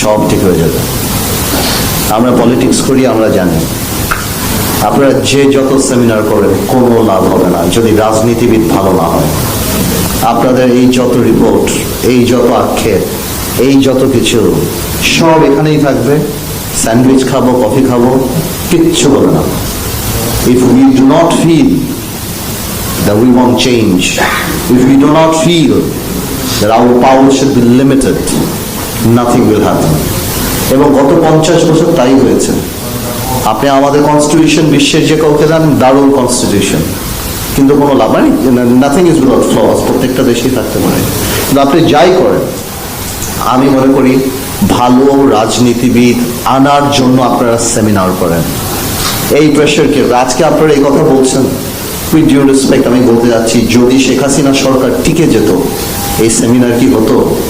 সব ঠিক হয়ে যাবে। আমরা পলিটিক্স করি, আমরা জানি আপনারা যে যত সেমিনার করেন কোনো লাভ হবে না যদি রাজনীতিবিদ ভালো না হয়। আপনাদের এই যত রিপোর্ট, এই যত আক্ষেপ, এই যত কিছু সব এখানেই থাকবে। স্যান্ডউইচ খাবো, কফি খাবো, কিচ্ছু হবে না। If we do not feel that we want change, if we do not feel that our power should be limited, nothing will happen. এবং গত 50 বছর তাই হয়েছে। আপনি আমাদের কনস্টিটিউশন বিশ্বের যে কাউকে দেন, দারুণ কনস্টিটিউশন, কিন্তু কোনো লাভ নেই। নাথিং ইজ উইদাউট ফ্লস, প্রত্যেকটা দেশেই থাকতে পারে। কিন্তু আপনি যাই করেন, আমি মনে করি ভালো রাজনীতিবিদ আনার জন্য আপনারা সেমিনার করেন। এই প্রেশারকে আজকে আপনারা এই কথা বলছেন, উইথ ডিউ রেসপেক্ট আমি বলতে যাচ্ছি, যদি শেখ হাসিনা সরকার টিকে যেত এই সেমিনার কি হতো?